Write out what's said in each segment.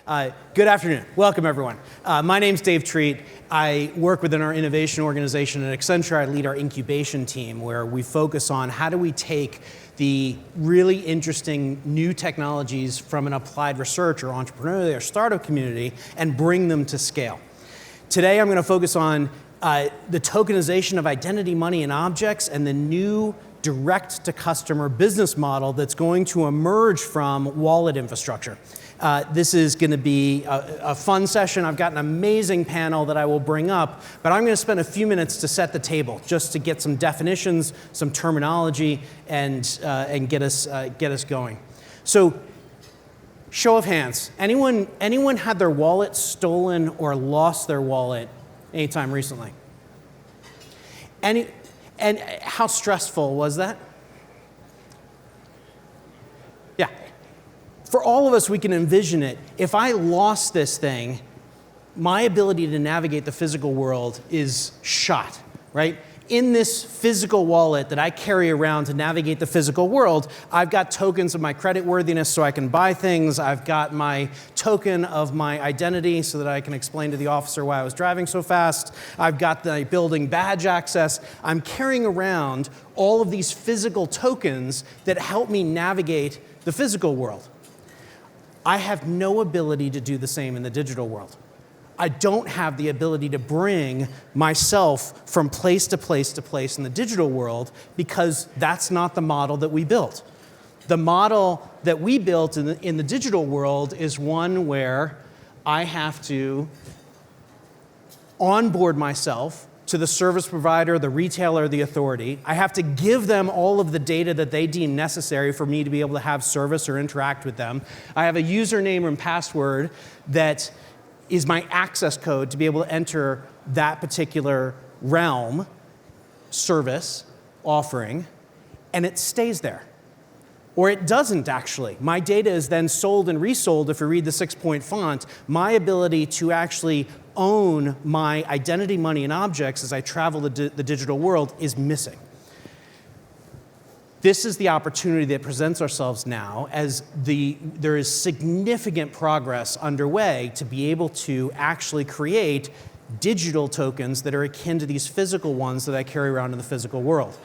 Good afternoon. Welcome, everyone. My name's Dave Treat. I work within our innovation organization at Accenture. I lead our incubation team, where we focus on how do we take the really interesting new technologies from an applied research or entrepreneurial or startup community and bring them to scale. Today, I'm going to focus on the tokenization of identity, money, and objects, and the new direct-to-customer business model that's going to emerge from wallet infrastructure. This is going to be a fun session. I've got an amazing panel that I will bring up, but I'm going to spend a few minutes to set the table, just to get some definitions, some terminology, and get us going. So, show of hands. Anyone had their wallet stolen or lost their wallet anytime recently? And how stressful was that? Yeah. For all of us, we can envision it. If I lost this thing, my ability to navigate the physical world is shot, right? In this physical wallet that I carry around to navigate the physical world, I've got tokens of my creditworthiness so I can buy things. I've got my token of my identity so that I can explain to the officer why I was driving so fast. I've got the building badge access. I'm carrying around all of these physical tokens that help me navigate the physical world. I have no ability to do the same in the digital world. I don't have the ability to bring myself from place to place to place in the digital world because that's not the model that we built. The model that we built in the digital world is one where I have to onboard myself to the service provider, the retailer, the authority. I have to give them all of the data that they deem necessary for me to be able to have service or interact with them. I have a username and password that is my access code to be able to enter that particular realm, service, offering, and it stays there. Or it doesn't, actually. My data is then sold and resold if you read the 6-point font. My ability to actually own my identity, money, and objects as I travel the digital world is missing. This is the opportunity that presents ourselves now as there is significant progress underway to be able to actually create digital tokens that are akin to these physical ones that I carry around in the physical world.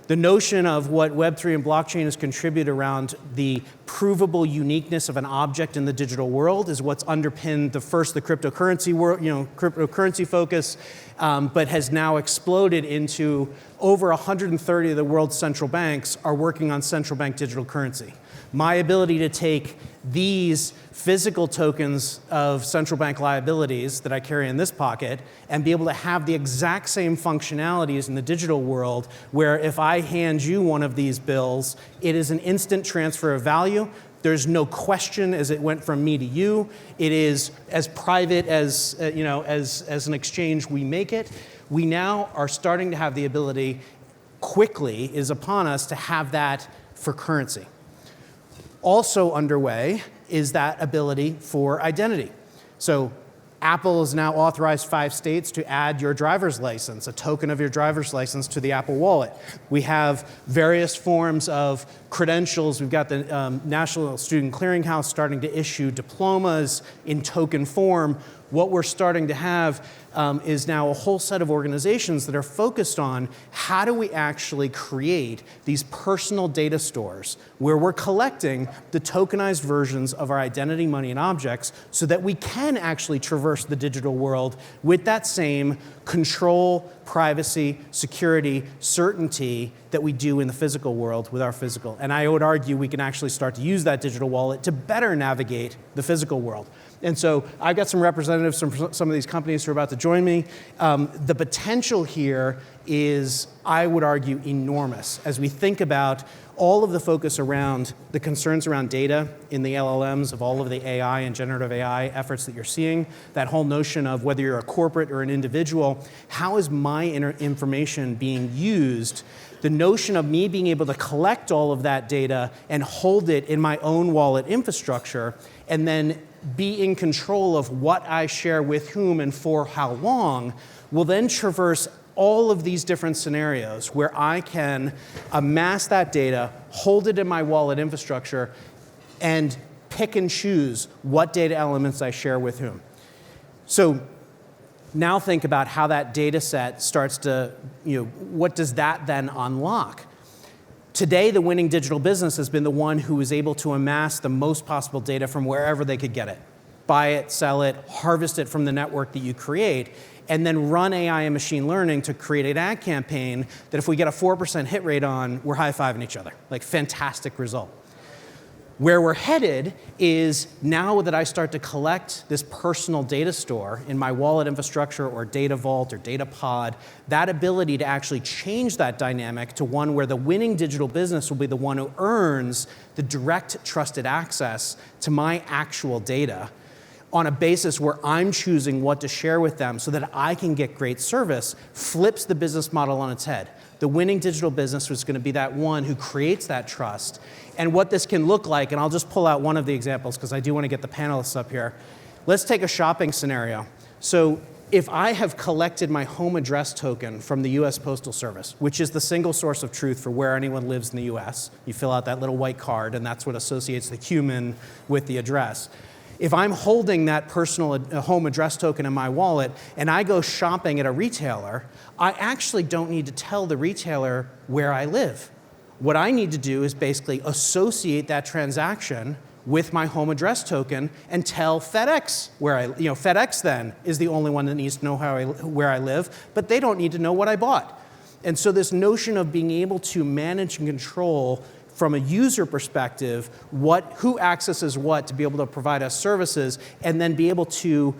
The notion of what Web3 and blockchain has contributed around the provable uniqueness of an object in the digital world is what's underpinned the cryptocurrency world, cryptocurrency focus, but has now exploded into over 130 of the world's central banks are working on central bank digital currency. My ability to take these physical tokens of central bank liabilities that I carry in this pocket and be able to have the exact same functionalities in the digital world, where if I hand you one of these bills, it is an instant transfer of value. There's no question as it went from me to you. It is as private as as an exchange we make it. We now are starting to have the ability, quickly is upon us, to have that for currency. Also underway is that ability for identity. So Apple has now authorized 5 states to add your driver's license, a token of your driver's license, to the Apple Wallet. We have various forms of credentials. We've got the National Student Clearinghouse starting to issue diplomas in token form. What we're starting to have is now a whole set of organizations that are focused on how do we actually create these personal data stores where we're collecting the tokenized versions of our identity, money, and objects so that we can actually traverse the digital world with that same control, privacy, security, certainty that we do in the physical world with our physical. And I would argue we can actually start to use that digital wallet to better navigate the physical world. And so I've got some representatives from some of these companies who are about to join me. The potential here is, I would argue, enormous as we think about all of the focus around the concerns around data in the LLMs of all of the AI and generative AI efforts that you're seeing, that whole notion of whether you're a corporate or an individual, how is my information being used? The notion of me being able to collect all of that data and hold it in my own wallet infrastructure, and then be in control of what I share with whom and for how long, will then traverse all of these different scenarios where I can amass that data, hold it in my wallet infrastructure, and pick and choose what data elements I share with whom. So now think about how that data set starts to, what does that then unlock? Today, the winning digital business has been the one who is able to amass the most possible data from wherever they could get it. Buy it, sell it, harvest it from the network that you create, and then run AI and machine learning to create an ad campaign that if we get a 4% hit rate on, we're high-fiving each other. Like, fantastic result. Where we're headed is now that I start to collect this personal data store in my wallet infrastructure or data vault or data pod, that ability to actually change that dynamic to one where the winning digital business will be the one who earns the direct trusted access to my actual data on a basis where I'm choosing what to share with them so that I can get great service, flips the business model on its head. The winning digital business was going to be that one who creates that trust. And what this can look like, and I'll just pull out one of the examples because I do want to get the panelists up here. Let's take a shopping scenario. So if I have collected my home address token from the US Postal Service, which is the single source of truth for where anyone lives in the US, you fill out that little white card and that's what associates the human with the address. If I'm holding that personal home address token in my wallet and I go shopping at a retailer, I actually don't need to tell the retailer where I live. What I need to do is basically associate that transaction with my home address token and tell FedEx where FedEx then is the only one that needs to know where I live, but they don't need to know what I bought. And so this notion of being able to manage and control from a user perspective, who accesses what to be able to provide us services, and then be able to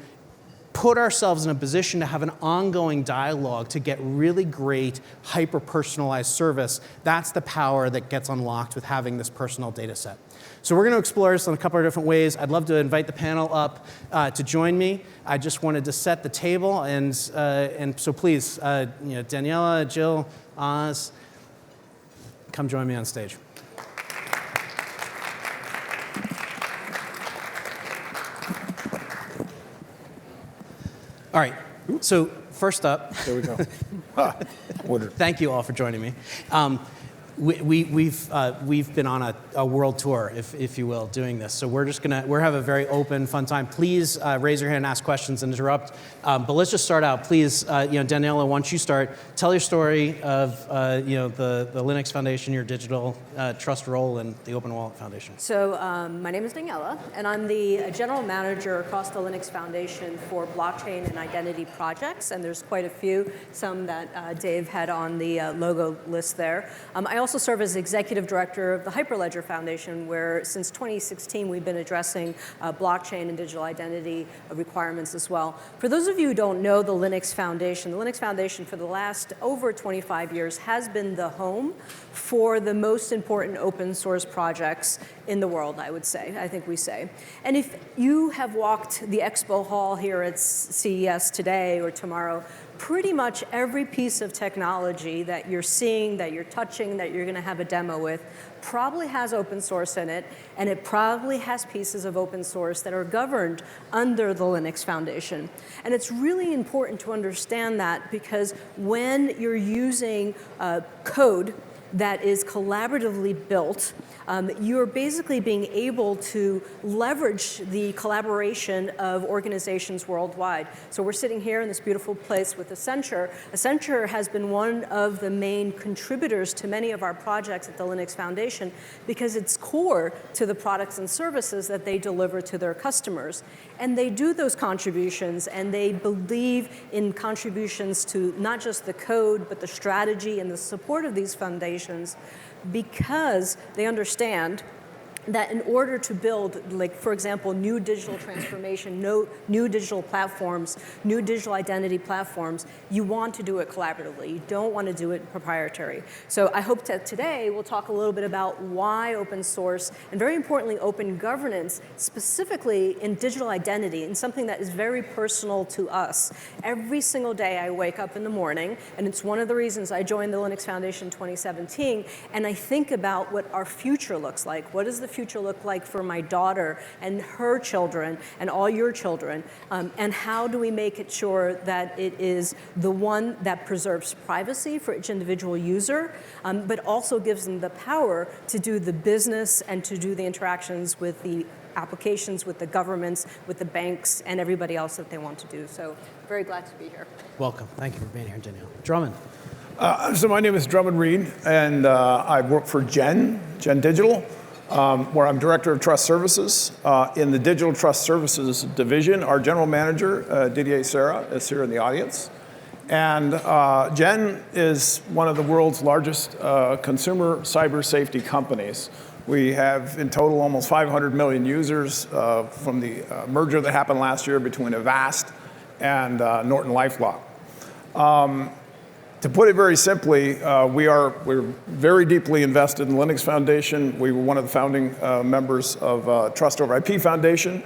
put ourselves in a position to have an ongoing dialogue to get really great, hyper-personalized service. That's the power that gets unlocked with having this personal data set. So we're going to explore this in a couple of different ways. I'd love to invite the panel up to join me. I just wanted to set the table, and so please, Daniela, Jill, Oz, come join me on stage. All right, so first up. There we go. Thank you all for joining me. We've been on a world tour, if you will, doing this. So we're have a very open, fun time. Please raise your hand and ask questions and interrupt. But let's just start out. Please, Daniela, why don't you start? Tell your story of the Linux Foundation, your digital trust role, and the Open Wallet Foundation. So my name is Daniela, and I'm the general manager across the Linux Foundation for blockchain and identity projects. And there's quite a few, some that Dave had on the logo list there. I also serve as executive director of the Hyperledger Foundation, where since 2016 we've been addressing blockchain and digital identity requirements as well. For those of you who don't know the Linux Foundation for the last over 25 years has been the home for the most important open source projects in the world, I would say, I think we say. And if you have walked the expo hall here at CES today or tomorrow, pretty much every piece of technology that you're seeing, that you're touching, that you're going to have a demo with, probably has open source in it, and it probably has pieces of open source that are governed under the Linux Foundation. And it's really important to understand that, because when you're using code that is collaboratively built, you're basically being able to leverage the collaboration of organizations worldwide. So we're sitting here in this beautiful place with Accenture. Accenture has been one of the main contributors to many of our projects at the Linux Foundation because it's core to the products and services that they deliver to their customers. And they do those contributions, and they believe in contributions to not just the code, but the strategy and the support of these foundations, because they understand that in order to build, like, for example, new digital transformation, new digital platforms, new digital identity platforms, you want to do it collaboratively. You don't want to do it proprietary. So I hope that today we'll talk a little bit about why open source, and very importantly, open governance, specifically in digital identity, and something that is very personal to us. Every single day I wake up in the morning, and it's one of the reasons I joined the Linux Foundation in 2017, and I think about what our future looks like. What does the future look like for my daughter and her children and all your children? And how do we make it sure that it is the one that preserves privacy for each individual user, but also gives them the power to do the business and to do the interactions with the applications with the governments, with the banks, and everybody else that they want to do. So very glad to be here. Welcome. Thank you for being here, Danielle. Drummond. So my name is Drummond Reed, and I work for Gen Digital, where I'm Director of Trust Services. In the Digital Trust Services division, our General Manager, Didier Serra, is here in the audience. And Gen is one of the world's largest consumer cyber safety companies. We have in total almost 500 million users from the merger that happened last year between Avast and NortonLifeLock. To put it very simply, we're very deeply invested in Linux Foundation. We were one of the founding members of Trust Over IP Foundation,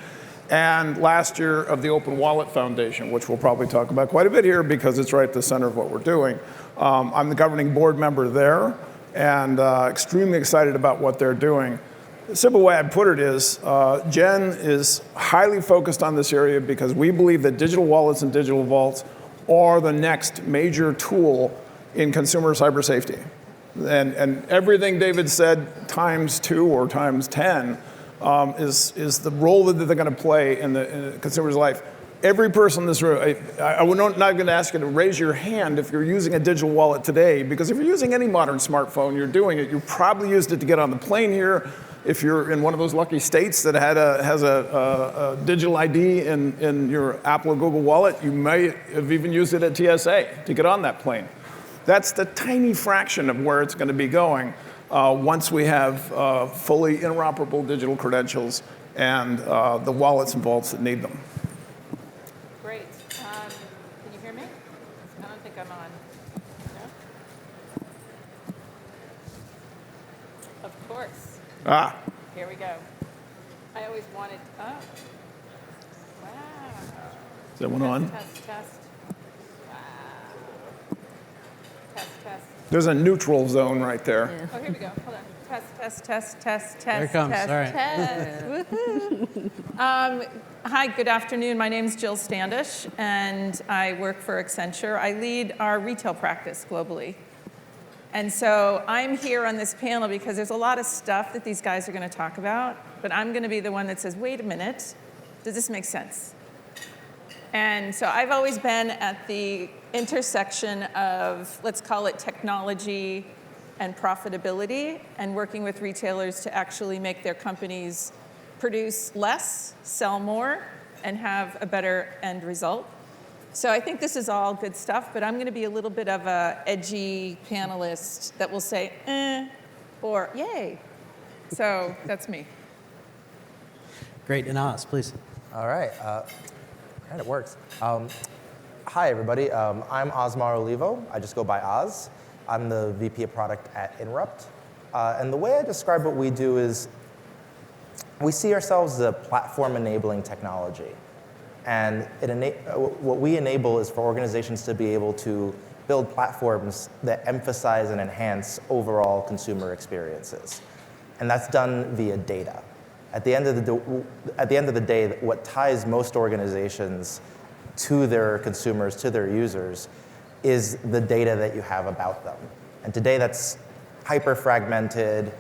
and last year of the Open Wallet Foundation, which we'll probably talk about quite a bit here because it's right at the center of what we're doing. I'm the governing board member there, and extremely excited about what they're doing. The simple way I'd put it is, Gen is highly focused on this area because we believe that digital wallets and digital vaults are the next major tool in consumer cyber safety. And everything David said times 2 or times 10 is the role that they're going to play in the consumer's life. Every person in this room, I'm not going to ask you to raise your hand if you're using a digital wallet today, because if you're using any modern smartphone, you're doing it. You probably used it to get on the plane here. If you're in one of those lucky states that has a digital ID in your Apple or Google Wallet, you may have even used it at TSA to get on that plane. That's the tiny fraction of where it's going to be going once we have fully interoperable digital credentials and the wallets and vaults that need them. Great. Can you hear me? I don't think I'm on. No? Of course. Here we go. I always wanted, wow. Is that one on? Test. Wow. Test. There's a neutral zone right there. Yeah. Oh, here we go. Hold on. Test. There it comes. Test, All right. Test. Woohoo. Hi, good afternoon. My name is Jill Standish, and I work for Accenture. I lead our retail practice globally. And so I'm here on this panel because there's a lot of stuff that these guys are going to talk about, but I'm going to be the one that says, wait a minute, does this make sense? And so I've always been at the intersection of, let's call it technology and profitability, and working with retailers to actually make their companies produce less, sell more, and have a better end result. So I think this is all good stuff, but I'm going to be a little bit of a edgy panelist that will say, or yay. So that's me. Great. And Oz, please. All right. And it works. Hi, everybody. I'm Osmar Olivo. I just go by Oz. I'm the VP of Product at Inrupt. And the way I describe what we do is we see ourselves as a platform-enabling technology. And what we enable is for organizations to be able to build platforms that emphasize and enhance overall consumer experiences. And that's done via data. At the end of the day, what ties most organizations to their consumers, to their users, is the data that you have about them. And today that's hyper-fragmented,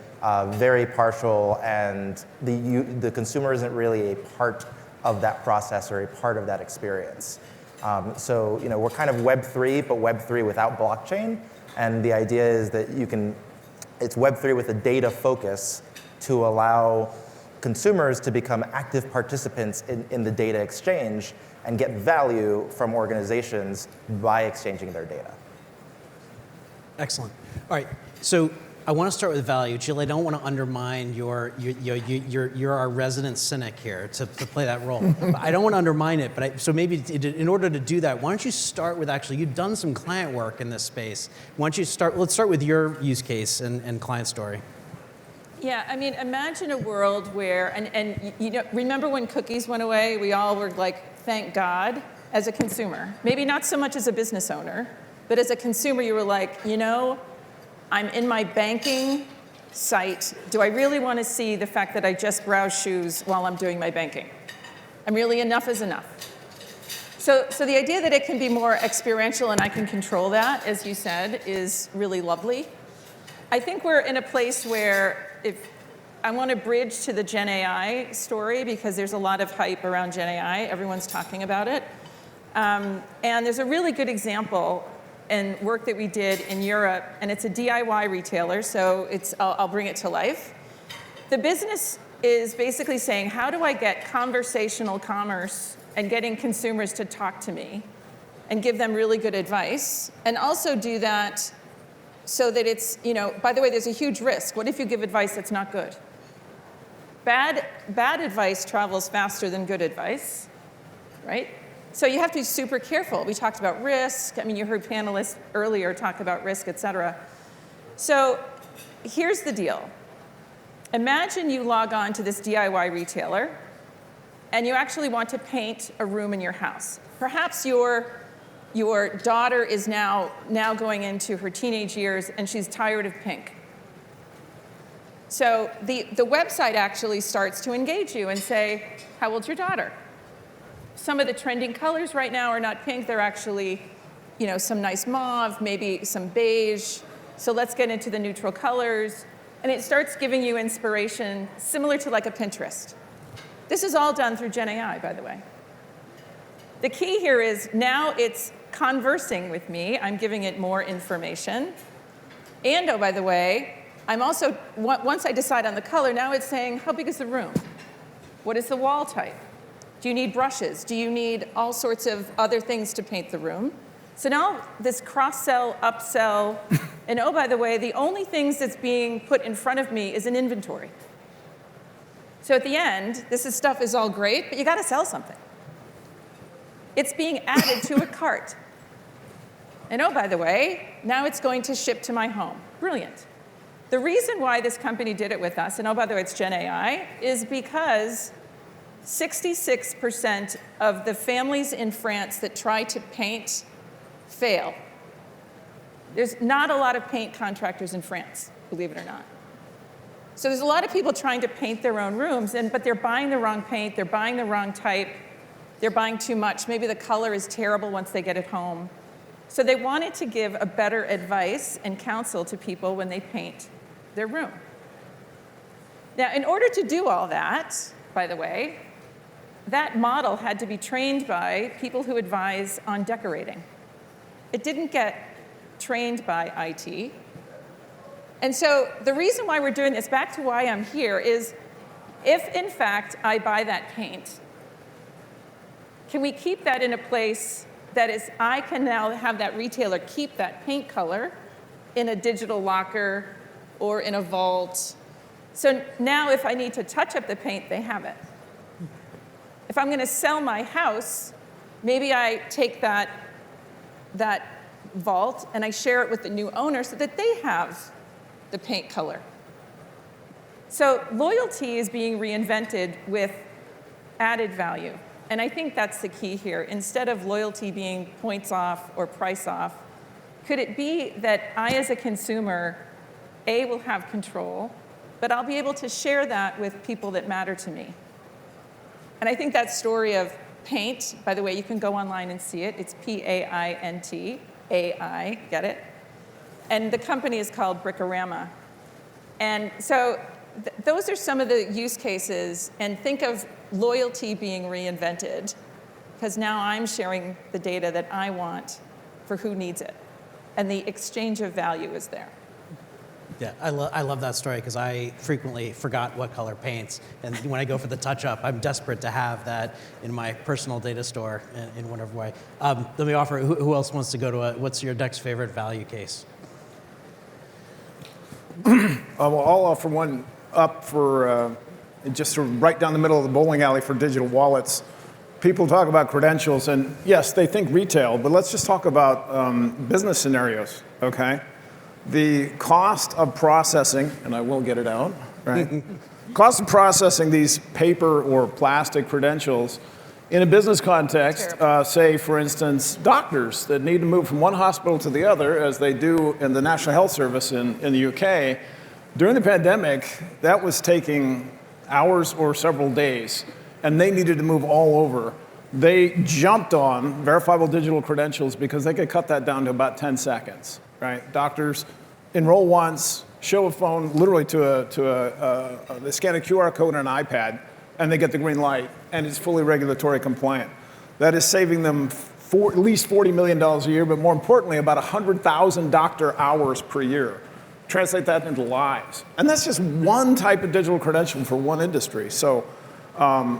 very partial, and the consumer isn't really a part of that process or a part of that experience. So we're kind of Web3, but Web3 without blockchain. And the idea is that it's Web3 with a data focus to allow consumers to become active participants in the data exchange and get value from organizations by exchanging their data. Excellent. All right. So I want to start with value. Jill, I don't want to undermine you're our resident cynic here to play that role. I don't want to undermine it, so maybe in order to do that, why don't you start with you've done some client work in this space. Why don't you let's start with your use case and client story. Yeah, I mean, imagine a world where, and remember when cookies went away? We all were like, thank God, as a consumer. Maybe not so much as a business owner, but as a consumer, you were like, I'm in my banking site. Do I really want to see the fact that I just browse shoes while I'm doing my banking? Enough is enough. So the idea that it can be more experiential and I can control that, as you said, is really lovely. I think we're in a place where if I want to bridge to the Gen AI story because there's a lot of hype around Gen AI. Everyone's talking about it. And there's a really good example in work that we did in Europe, and it's a DIY retailer, so I'll bring it to life. The business is basically saying, how do I get conversational commerce and getting consumers to talk to me and give them really good advice, and also do that so that it's, by the way, there's a huge risk. What if you give advice that's not good? Bad advice travels faster than good advice, right? So you have to be super careful. We talked about risk. I mean, you heard panelists earlier talk about risk, et cetera. So here's the deal. Imagine you log on to this DIY retailer, and you actually want to paint a room in your house. Perhaps your daughter is now going into her teenage years, and she's tired of pink. So the website actually starts to engage you and say, how old's your daughter? Some of the trending colors right now are not pink. They're actually, some nice mauve, maybe some beige. So let's get into the neutral colors. And it starts giving you inspiration similar to like a Pinterest. This is all done through Gen AI, by the way. The key here is now it's conversing with me. I'm giving it more information. And, oh, by the way, I'm also, once I decide on the color, now it's saying, how big is the room? What is the wall type? Do you need brushes? Do you need all sorts of other things to paint the room? So now this cross-sell, upsell, and oh, by the way, the only things that's being put in front of me is an inventory. So at the end, stuff is all great, but you got to sell something. It's being added to a cart. And oh, by the way, now it's going to ship to my home. Brilliant. The reason why this company did it with us, and oh, by the way, it's Gen AI, is because 66% of the families in France that try to paint fail. There's not a lot of paint contractors in France, believe it or not. So there's a lot of people trying to paint their own rooms, but they're buying the wrong paint, they're buying the wrong type, they're buying too much. Maybe the color is terrible once they get it home. So they wanted to give a better advice and counsel to people when they paint their room. Now, in order to do all that, by the way, that model had to be trained by people who advise on decorating. It didn't get trained by IT. And so the reason why we're doing this, back to why I'm here, is if, in fact, I buy that paint, can we keep that in a place that is, I can now have that retailer keep that paint color in a digital locker or in a vault. So now if I need to touch up the paint, they have it. If I'm going to sell my house, maybe I take that vault and I share it with the new owner so that they have the paint color. So loyalty is being reinvented with added value. And I think that's the key here. Instead of loyalty being points off or price off, could it be that I, as a consumer, A, will have control, but I'll be able to share that with people that matter to me? And I think that story of paint, by the way, you can go online and see it. It's P-A-I-N-T, A-I, get it? And the company is called Bricorama. And so those are some of the use cases. And think of loyalty being reinvented, because now I'm sharing the data that I want for who needs it. And the exchange of value is there. Yeah, I love that story because I frequently forgot what color paints. And when I go for the touch-up, I'm desperate to have that in my personal data store in whatever way. Let me offer, who else wants to go to what's your next favorite value case? Well, I'll offer one up for just sort of right down the middle of the bowling alley for digital wallets. People talk about credentials, and yes, they think retail, but let's just talk about business scenarios, okay? The cost of processing, and I will get it out, right? Cost of processing these paper or plastic credentials in a business context, say, for instance, doctors that need to move from one hospital to the other, as they do in the National Health Service in the UK. During the pandemic, that was taking hours or several days, and they needed to move all over. They jumped on verifiable digital credentials because they could cut that down to about 10 seconds, right? Doctors enroll once, show a phone literally they scan a QR code on an iPad, and they get the green light, and it's fully regulatory compliant. That is saving them at least $40 million a year, but more importantly, about 100,000 doctor hours per year. Translate that into lives. And that's just one type of digital credential for one industry. So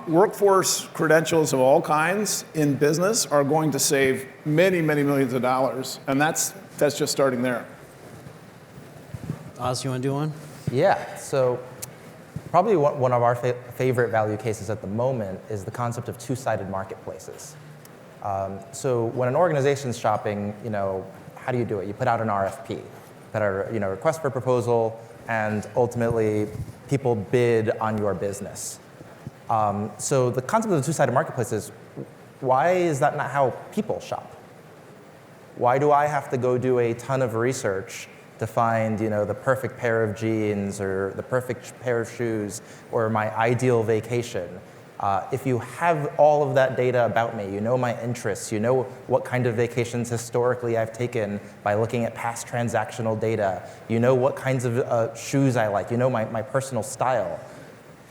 workforce credentials of all kinds in business are going to save many, many millions of dollars. And that's just starting there. Oz, you want to do one? Yeah, so probably one of our favorite value cases at the moment is the concept of two-sided marketplaces. So when an organization's shopping, how do you do it? You put out an RFP, put out a request for proposal, and ultimately people bid on your business. So the concept of the two-sided marketplace is, why is that not how people shop? Why do I have to go do a ton of research to find, the perfect pair of jeans or the perfect pair of shoes or my ideal vacation? If you have all of that data about me, you know my interests, you know what kind of vacations historically I've taken by looking at past transactional data, you know what kinds of shoes I like, you know my personal style.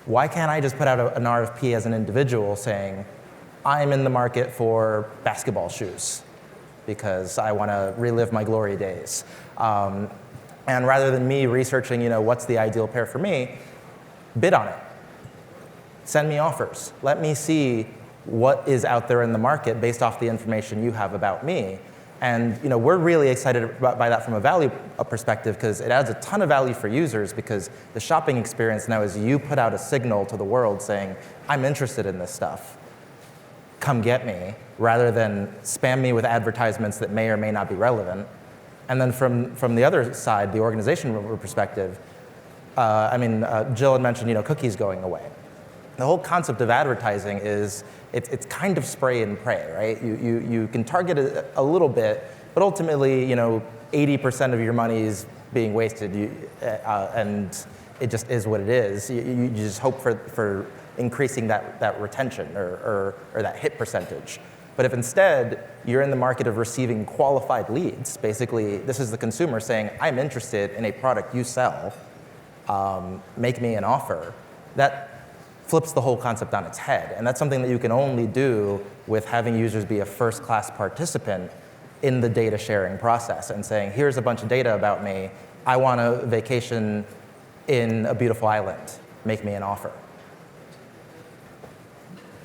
Why can't I just put out an RFP as an individual saying, I'm in the market for basketball shoes because I want to relive my glory days. And rather than me researching, what's the ideal pair for me, bid on it. Send me offers. Let me see what is out there in the market based off the information you have about me. And we're really excited by that from a value perspective because it adds a ton of value for users because the shopping experience now is you put out a signal to the world saying, I'm interested in this stuff. Come get me, rather than spam me with advertisements that may or may not be relevant. And then from the other side, the organization perspective, Jill had mentioned cookies going away. The whole concept of advertising is it's kind of spray and pray, right? You can target a little bit, but ultimately 80% of your money is being wasted, and it just is what it is. You just hope for increasing that retention or that hit percentage. But if instead you're in the market of receiving qualified leads, basically this is the consumer saying, I'm interested in a product you sell, make me an offer, that flips the whole concept on its head. And that's something that you can only do with having users be a first-class participant in the data sharing process and saying, here's a bunch of data about me, I want a vacation in a beautiful island, make me an offer.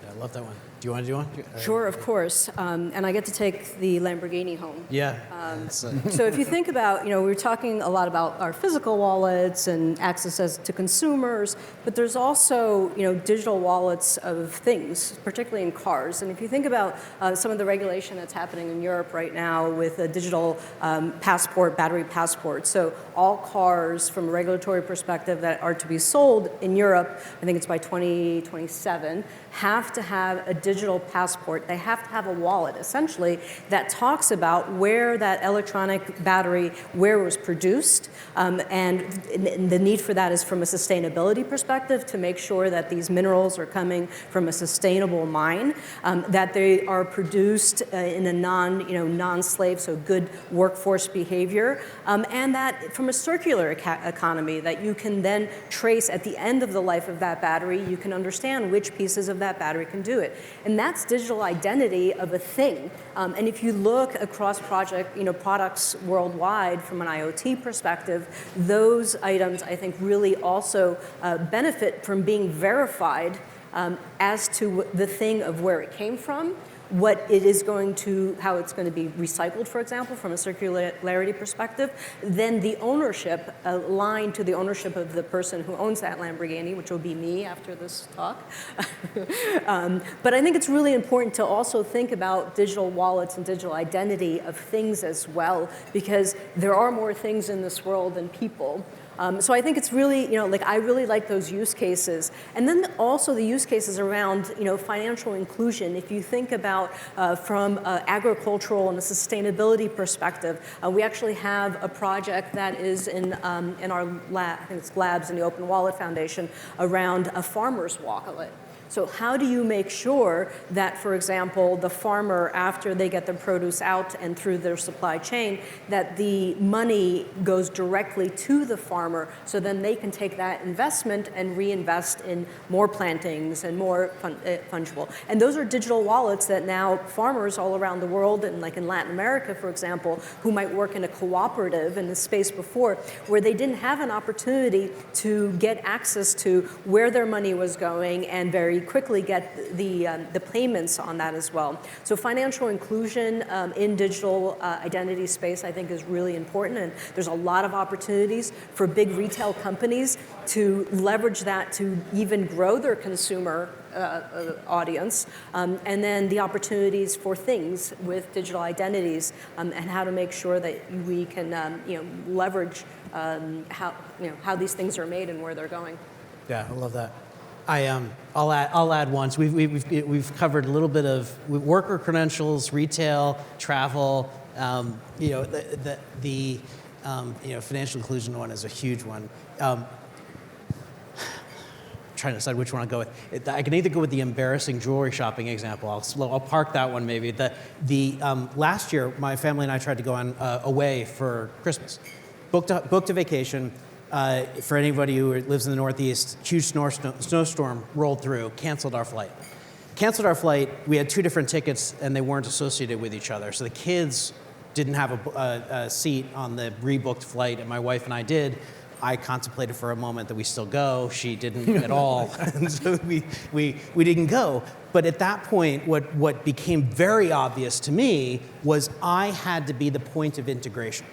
I love that one. Do you want to do one? Sure, of course. And I get to take the Lamborghini home. Yeah. So if you think about, we were talking a lot about our physical wallets and access to consumers, but there's also, digital wallets of things, particularly in cars. And if you think about some of the regulation that's happening in Europe right now with a digital passport, battery passport. So all cars from a regulatory perspective that are to be sold in Europe, I think it's by 2027, have to have a digital passport. They have to have a wallet, essentially, that talks about where that electronic battery, where it was produced, and the need for that is from a sustainability perspective to make sure that these minerals are coming from a sustainable mine, that they are produced in a non-slave, so good workforce behavior, and that from a circular economy that you can then trace at the end of the life of that battery, you can understand which pieces of that battery can do it. And that's digital identity of a thing. And if you look across products worldwide from an IoT perspective, those items, I think, really also benefit from being verified as to the thing of where it came from, what it is how it's going to be recycled, for example, from a circularity perspective, then the ownership aligned to the ownership of the person who owns that Lamborghini, which will be me after this talk. But I think it's really important to also think about digital wallets and digital identity of things as well, because there are more things in this world than people. So I think it's really, I really like those use cases. And then also the use cases around, financial inclusion. If you think about from agricultural and a sustainability perspective, we actually have a project that is in our lab, I think it's labs in the Open Wallet Foundation, around a farmer's wallet. So how do you make sure that, for example, the farmer, after they get the produce out and through their supply chain, that the money goes directly to the farmer, so then they can take that investment and reinvest in more plantings and more fungible. And those are digital wallets that now farmers all around the world, and like in Latin America, for example, who might work in a cooperative in the space before, where they didn't have an opportunity to get access to where their money was going and very quickly get the payments on that as well. So financial inclusion in digital identity space, I think, is really important, and there's a lot of opportunities for big retail companies to leverage that to even grow their consumer audience, and then the opportunities for things with digital identities, and how to make sure that we can leverage how these things are made and where they're going. Yeah, I love that. I'll add one. So we've covered a little bit of worker credentials, retail, travel. The financial inclusion one is a huge one. Trying to decide which one I'll go with. I can either go with the embarrassing jewelry shopping example. I'll park that one maybe. Last year, my family and I tried to go on away for Christmas. Booked a vacation. For anybody who lives in the Northeast, huge snowstorm rolled through, canceled our flight. We had 2 different tickets, and they weren't associated with each other. So the kids didn't have a seat on the rebooked flight, and my wife and I did. I contemplated for a moment that we still go. She didn't at all, and so we didn't go. But at that point, what became very obvious to me was I had to be the point of integration.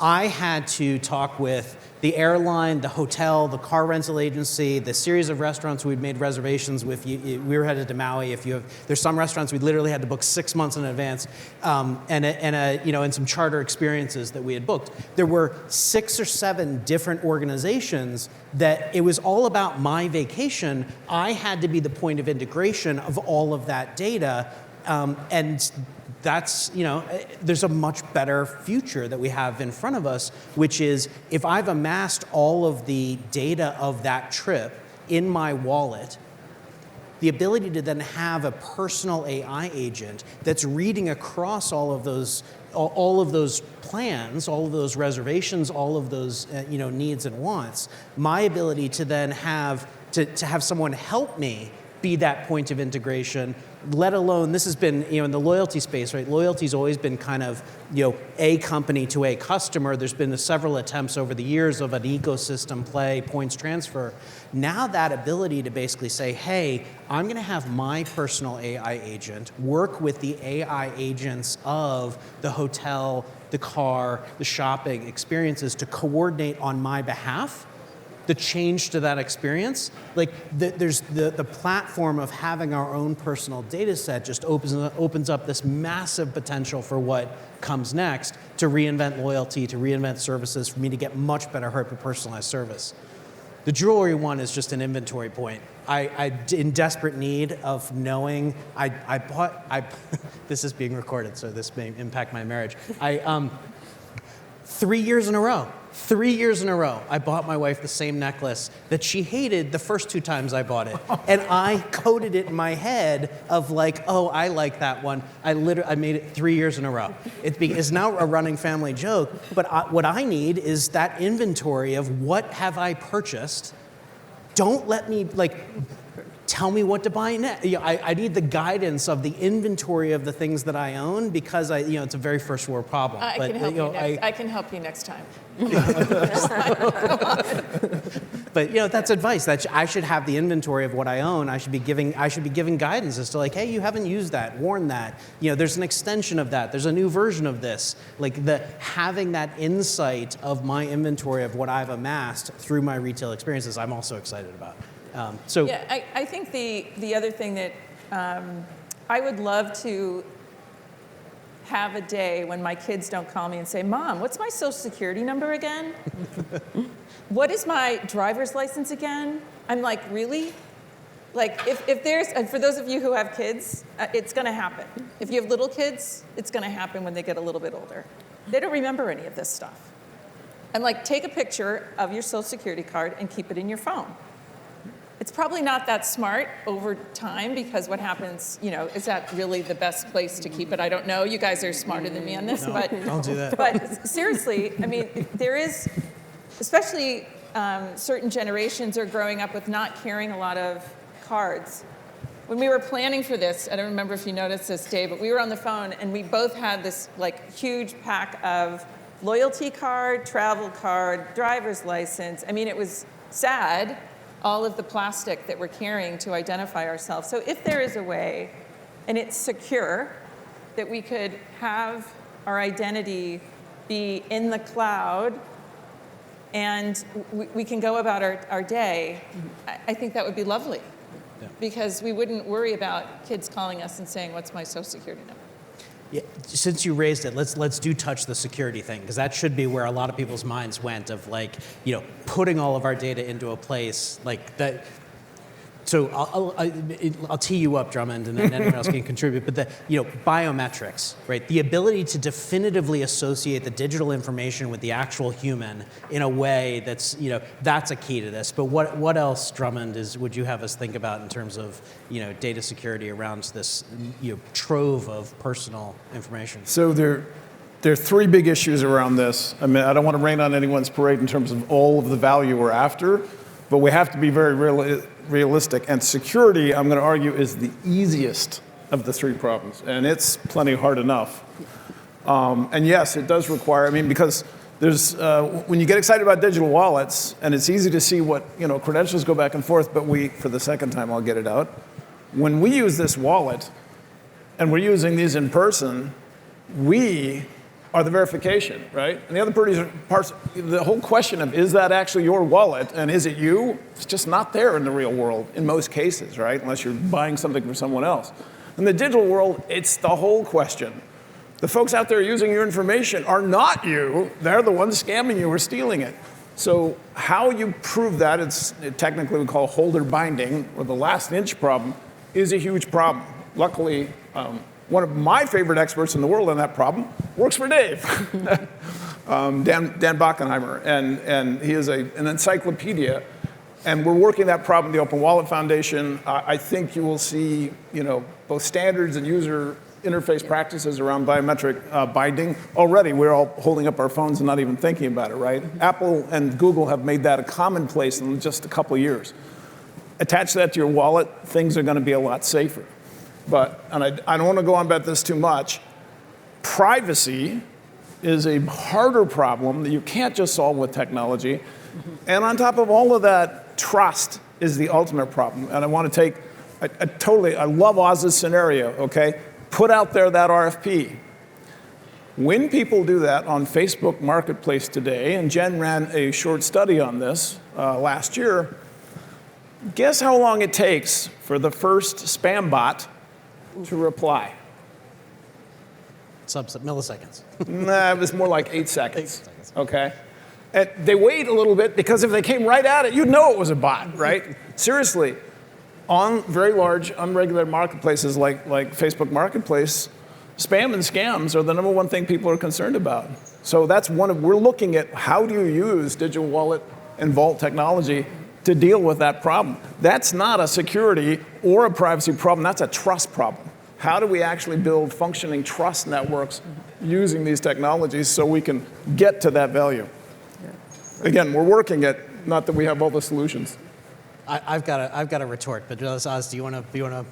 I had to talk with the airline, the hotel, the car rental agency, the series of restaurants we'd made reservations with. We were headed to Maui. There's some restaurants we literally had to book 6 months in advance, and some charter experiences that we had booked. There were 6 or 7 different organizations that it was all about my vacation. I had to be the point of integration of all of that data, and that's, there's a much better future that we have in front of us, which is if I've amassed all of the data of that trip in my wallet, the ability to then have a personal AI agent that's reading across all of those plans, all of those reservations, all of those needs and wants, my ability to then have someone help me be that point of integration, let alone, this has been, in the loyalty space, right? Loyalty's always been kind of, a company to a customer. There's been several attempts over the years of an ecosystem play, points transfer. Now that ability to basically say, hey, I'm gonna have my personal AI agent work with the AI agents of the hotel, the car, the shopping experiences to coordinate on my behalf, the change to that experience, there's the platform of having our own personal data set just opens up this massive potential for what comes next to reinvent loyalty, to reinvent services, for me to get much better hyper-personalized service. The jewelry one is just an inventory point. I in desperate need of knowing, I bought, this is being recorded, so this may impact my marriage. 3 years in a row, I bought my wife the same necklace that she hated the first 2 times I bought it. And I coded it in my head of I like that one. I made it 3 years in a row. It's now a running family joke, but what I need is that inventory of what have I purchased. Don't let me, tell me what to buy next. I need the guidance of the inventory of the things that I own because it's a very first world problem. I can help you next time. But that's advice. That I should have the inventory of what I own. I should be giving guidance as to hey, you haven't used that, warn that. There's an extension of that. There's a new version of this. Having that insight of my inventory of what I've amassed through my retail experiences, I'm also excited about. I think the other thing that I would love to have a day when my kids don't call me and say, Mom, what's my social security number again? What is my driver's license again? I'm like, really? If there's, and for those of you who have kids, it's gonna happen. If you have little kids, it's gonna happen when they get a little bit older. They don't remember any of this stuff. I'm like, take a picture of your social security card and keep it in your phone. It's probably not that smart over time, because what happens, is that really the best place to keep it? I don't know. You guys are smarter than me on this, but Don't do that. But seriously, I mean, there is, especially certain generations are growing up with not carrying a lot of cards. When we were planning for this, I don't remember if you noticed this, Dave, but we were on the phone and we both had this huge pack of loyalty card, travel card, driver's license. I mean, it was sad, all of the plastic that we're carrying to identify ourselves. So if there is a way, and it's secure, that we could have our identity be in the cloud and we can go about our day, I think that would be lovely. Yeah. Because we wouldn't worry about kids calling us and saying, what's my social security number? Yeah, since you raised it, let's do touch the security thing, because that should be where a lot of people's minds went of putting all of our data into a place like that. So I'll tee you up, Drummond, and then anyone else can contribute. But biometrics, right? The ability to definitively associate the digital information with the actual human in a way that's that's a key to this. But what else, Drummond, would you have us think about in terms of data security around this trove of personal information? So there are three big issues around this. I mean, I don't want to rain on anyone's parade in terms of all of the value we're after, but we have to be very realistic. And security, I'm going to argue, is the easiest of the three problems. And it's plenty hard enough. And yes, it does require, because there's, when you get excited about digital wallets, and it's easy to see what, credentials go back and forth, but for the second time, I'll get it out. When we use this wallet, and we're using these in person, we are the verification, right? And the other parts, the whole question of, is that actually your wallet and is it you? It's just not there in the real world in most cases, right? Unless you're buying something from someone else. In the digital world, it's the whole question. The folks out there using your information are not you. They're the ones scamming you or stealing it. So how you prove that, technically we call holder binding, or the last inch problem, is a huge problem. Luckily, one of my favorite experts in the world on that problem works for Dave, Dan Bockenheimer, and he is an encyclopedia. And we're working that problem at the Open Wallet Foundation. I think you will see, both standards and user interface practices around biometric binding. Already, we're all holding up our phones and not even thinking about it, right? Apple and Google have made that a commonplace in just a couple of years. Attach that to your wallet, things are going to be a lot safer. And I don't want to go on about this too much. Privacy is a harder problem that you can't just solve with technology. And on top of all of that, trust is the ultimate problem. And I want to take, I love Oz's scenario, okay? Put out there that RFP. When people do that on Facebook Marketplace today, and Jen ran a short study on this last year, guess how long it takes for the first spam bot to reply? Milliseconds. Nah, it was more like 8 seconds. Okay? And they wait a little bit because if they came right at it, you'd know it was a bot, right? Seriously, on very large, unregulated marketplaces like Facebook Marketplace, spam and scams are the number one thing people are concerned about. So that's we're looking at how do you use digital wallet and vault technology to deal with that problem. That's not a security or a privacy problem, that's a trust problem. How do we actually build functioning trust networks using these technologies so we can get to that value? Again, we're working at, not that we have all the solutions. I've got a retort, but Oz, do you want to?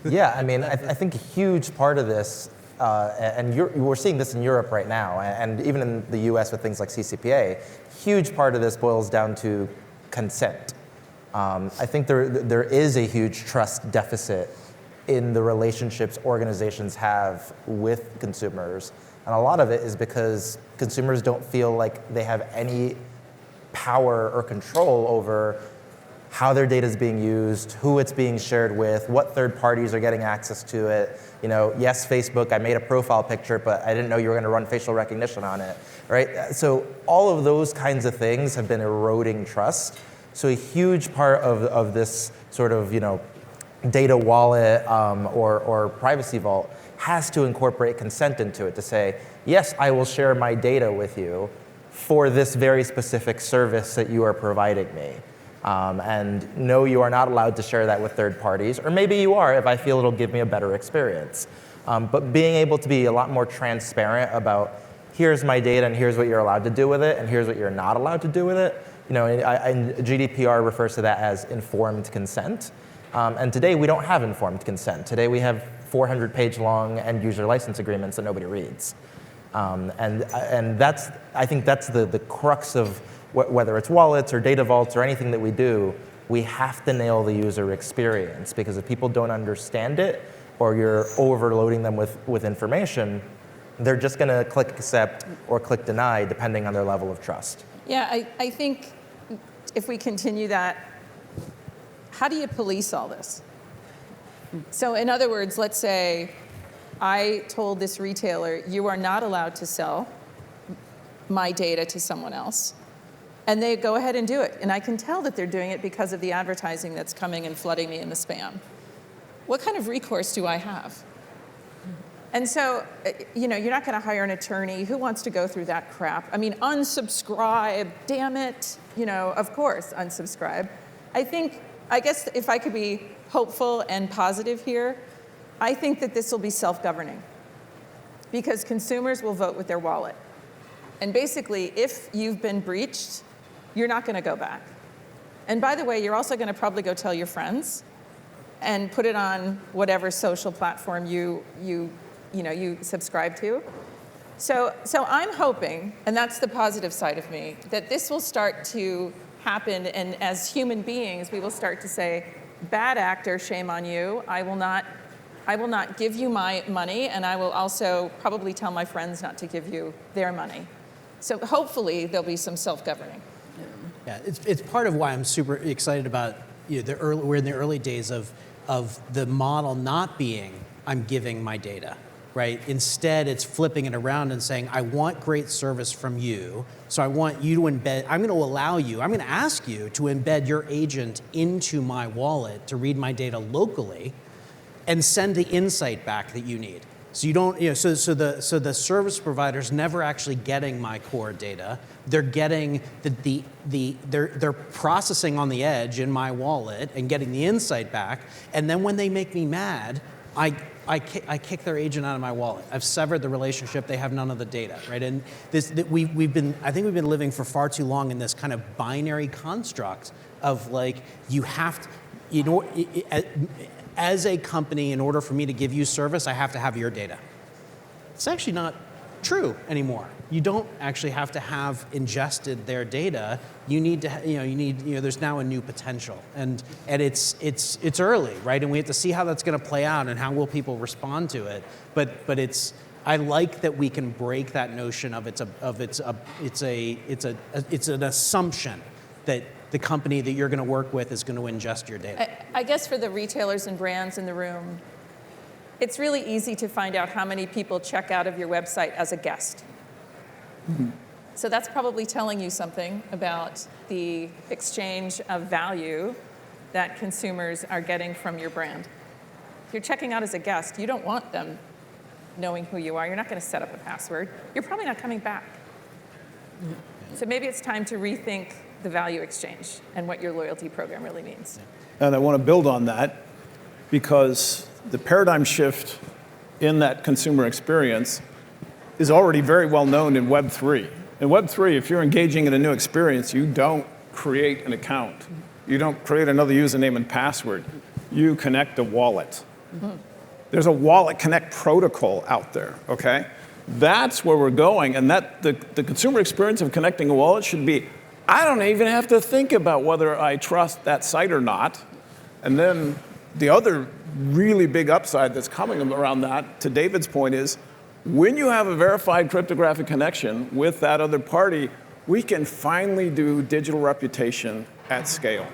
Yeah, I think a huge part of this, and we're seeing this in Europe right now, and even in the US with things like CCPA, huge part of this boils down to consent. I think there is a huge trust deficit in the relationships organizations have with consumers. And a lot of it is because consumers don't feel like they have any power or control over how their data is being used, who it's being shared with, what third parties are getting access to it. Yes, Facebook, I made a profile picture, but I didn't know you were going to run facial recognition on it, right? So all of those kinds of things have been eroding trust. So a huge part of this sort of, data wallet or privacy vault has to incorporate consent into it to say, yes, I will share my data with you for this very specific service that you are providing me. And no, you are not allowed to share that with third parties, or maybe you are if I feel it'll give me a better experience. But being able to be a lot more transparent about here's my data and here's what you're allowed to do with it and here's what you're not allowed to do with it. GDPR refers to that as informed consent. And today we don't have informed consent. Today we have 400-page long end user license agreements that nobody reads. And I think that's the crux of whether it's wallets or data vaults or anything that we do. We have to nail the user experience, because if people don't understand it or you're overloading them with information, they're just going to click accept or click deny depending on their level of trust. Yeah, I think if we continue that, how do you police all this? So in other words, let's say I told this retailer, you are not allowed to sell my data to someone else. And they go ahead and do it. And I can tell that they're doing it because of the advertising that's coming and flooding me in the spam. What kind of recourse do I have? And so, you're not going to hire an attorney. Who wants to go through that crap? I mean, unsubscribe, damn it. Of course, unsubscribe. I guess if I could be hopeful and positive here, I think that this will be self-governing, because consumers will vote with their wallet. And basically, if you've been breached, you're not going to go back. And by the way, you're also going to probably go tell your friends and put it on whatever social platform you subscribe to. So I'm hoping, and that's the positive side of me, that this will start to happen, and as human beings, we will start to say, bad actor, shame on you. I will not give you my money, and I will also probably tell my friends not to give you their money. So hopefully there'll be some self-governing. Yeah, it's part of why I'm super excited about we're in the early days of the model not being I'm giving my data, right? Instead, it's flipping it around and saying I want great service from you, so I want you to embed. I'm going to ask you to embed your agent into my wallet to read my data locally, and send the insight back that you need. So you don't, so the service provider's never actually getting my core data. They're getting they're processing on the edge in my wallet and getting the insight back. And then when they make me mad, I kick their agent out of my wallet. I've severed the relationship. They have none of the data, right? And I think we've been living for far too long in this kind of binary construct of like you have to, as a company, in order for me to give you service, I have to have your data. It's actually not true anymore. You don't actually have to have ingested their data. You need to, there's now a new potential, and it's early, right? And we have to see how that's going to play out and how will people respond to it. But I like that we can break that notion of it's an assumption that the company that you're going to work with is going to ingest your data. I guess for the retailers and brands in the room, it's really easy to find out how many people check out of your website as a guest. Mm-hmm. So that's probably telling you something about the exchange of value that consumers are getting from your brand. If you're checking out as a guest, you don't want them knowing who you are. You're not going to set up a password. You're probably not coming back. Mm-hmm. So maybe it's time to rethink the value exchange and what your loyalty program really means. And I want to build on that, because the paradigm shift in that consumer experience is already very well known in Web3. In Web3, if you're engaging in a new experience, you don't create an account. You don't create another username and password. You connect a wallet. Mm-hmm. There's a wallet connect protocol out there, okay? That's where we're going, and that the consumer experience of connecting a wallet should be, I don't even have to think about whether I trust that site or not. And then the other really big upside that's coming around that, to David's point, is when you have a verified cryptographic connection with that other party, we can finally do digital reputation at scale.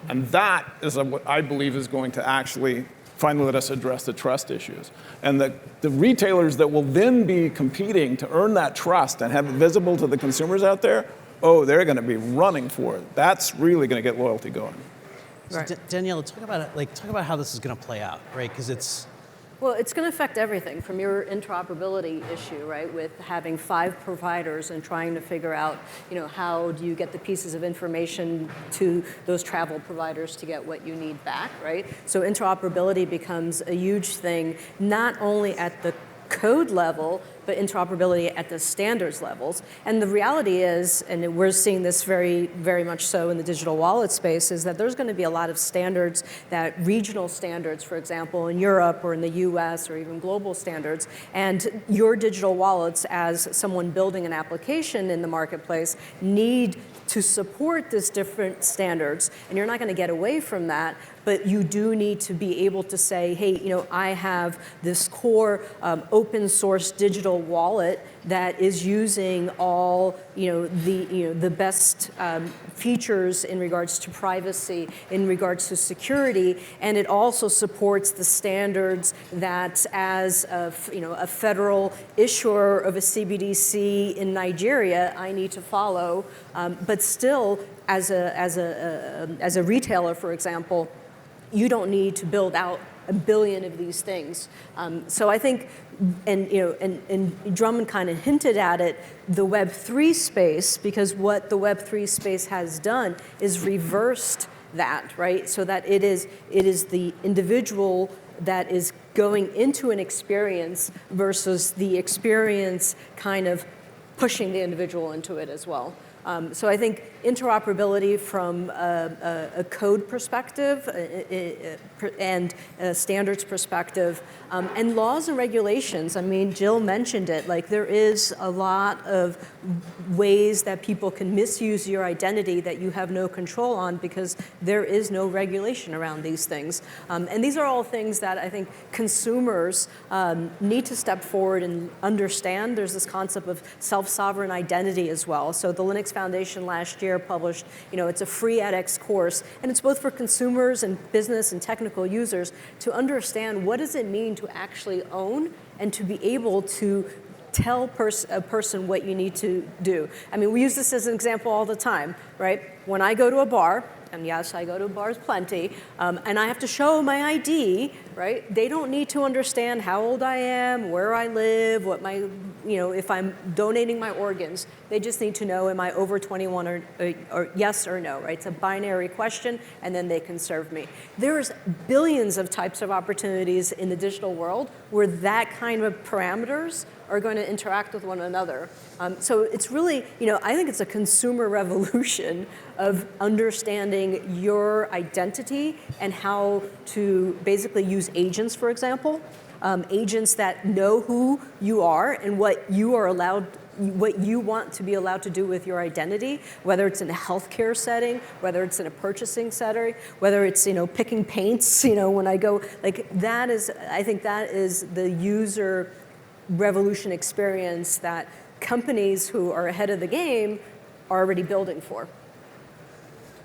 And that is what I believe is going to actually finally let us address the trust issues. And the retailers that will then be competing to earn that trust and have it visible to the consumers out there, they're going to be running for it. That's really going to get loyalty going. So Daniela, talk about how this is going to play out, right? Because Well, it's going to affect everything from your interoperability issue, right, with having 5 providers and trying to figure out, how do you get the pieces of information to those travel providers to get what you need back, right? So interoperability becomes a huge thing, not only at the code level, but interoperability at the standards levels. And the reality is, and we're seeing this very, very much so in the digital wallet space, is that there's going to be a lot of standards, that regional standards, for example, in Europe or in the US or even global standards. And your digital wallets, as someone building an application in the marketplace, need to support this different standards. And you're not going to get away from that, but you do need to be able to say, hey, I have this core open source digital wallet that is using all the best features in regards to privacy, in regards to security, and it also supports the standards that as a federal issuer of a CBDC in Nigeria, I need to follow. But still, as a retailer, for example, you don't need to build out a billion of these things. So I think, and Drummond kind of hinted at it, the Web3 space, because what the Web3 space has done is reversed that, right? So that it is the individual that is going into an experience versus the experience kind of pushing the individual into it as well. So I think interoperability from a code perspective and a standards perspective, and laws and regulations. I mean, Jill mentioned it. Like, there is a lot of ways that people can misuse your identity that you have no control on because there is no regulation around these things. And these are all things that I think consumers need to step forward and understand. There's this concept of self-sovereign identity as well. So the Linux Foundation last year published, it's a free edX course, and it's both for consumers and business and technical users to understand what does it mean to actually own and to be able to tell a person what you need to do. I mean, we use this as an example all the time, right? When I go to a bar, and yes, I go to bars plenty, and I have to show my ID, right? They don't need to understand how old I am, where I live, what my, if I'm donating my organs. They just need to know, am I over 21 or yes or no, right? It's a binary question, and then they can serve me. There's billions of types of opportunities in the digital world where that kind of parameters are going to interact with one another. So it's really, I think it's a consumer revolution of understanding your identity and how to basically use agents, for example, agents that know who you are and what you want to be allowed to do with your identity, whether it's in a healthcare setting, whether it's in a purchasing setting, whether it's, picking paints, when I go, like I think that is the user revolution experience that companies who are ahead of the game are already building for.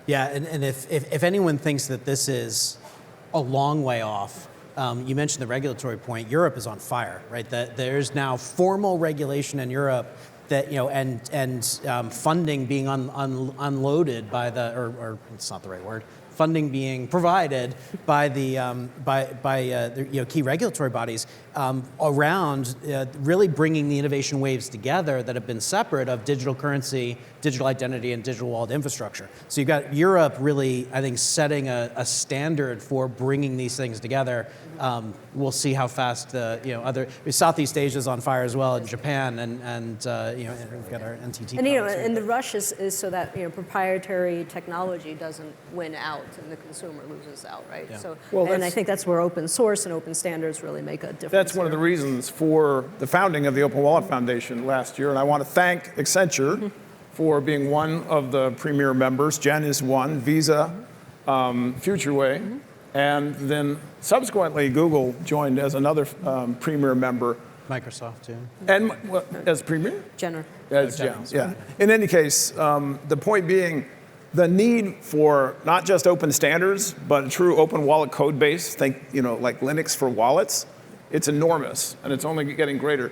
Yeah, and if anyone thinks that this is a long way off, you mentioned the regulatory point. Europe is on fire, right? There's now formal regulation in Europe that and funding being unloaded by or it's not the right word. Funding being provided by the key regulatory bodies around really bringing the innovation waves together that have been separate of digital currency, digital identity, and digital wallet infrastructure. So you've got Europe really, I think, setting a standard for bringing these things together. We'll see how fast other Southeast Asia is on fire as well, in Japan, and we've got our NTT. And and the rush is so that proprietary technology doesn't win out and the consumer loses out, right? Yeah. So, Well, and I think that's where open source and open standards really make a difference. That's one of the reasons for the founding of the Open Wallet Foundation last year, and I want to thank Accenture for being one of the premier members. Jen is one, Visa, FutureWay, and then subsequently Google joined as another premier member. Microsoft too. And as premier? Jenner. As Jen, yeah. In any case, the point being, the need for not just open standards, but a true open wallet code base, think like Linux for wallets, it's enormous, and it's only getting greater.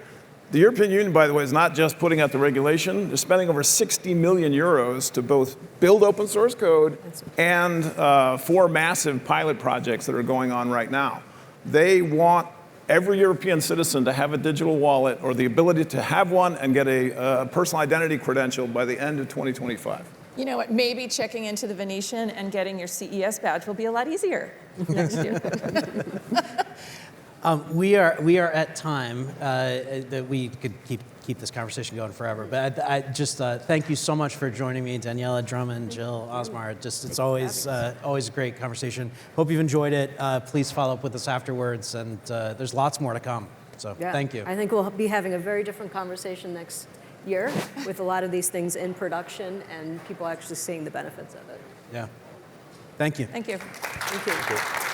The European Union, by the way, is not just putting out the regulation. They're spending over 60 million euros to both build open source code and 4 massive pilot projects that are going on right now. They want every European citizen to have a digital wallet or the ability to have one and get a personal identity credential by the end of 2025. You know what? Maybe checking into the Venetian and getting your CES badge will be a lot easier next year. We are at time that we could keep this conversation going forever. But I just thank you so much for joining me, Daniela, Drummond, Jill, Osmar. It's always a great conversation. Hope you've enjoyed it. Please follow up with us afterwards, and there's lots more to come. So thank you. I think we'll be having a very different conversation next year with a lot of these things in production and people actually seeing the benefits of it. Yeah. Thank you. Thank you. Thank you.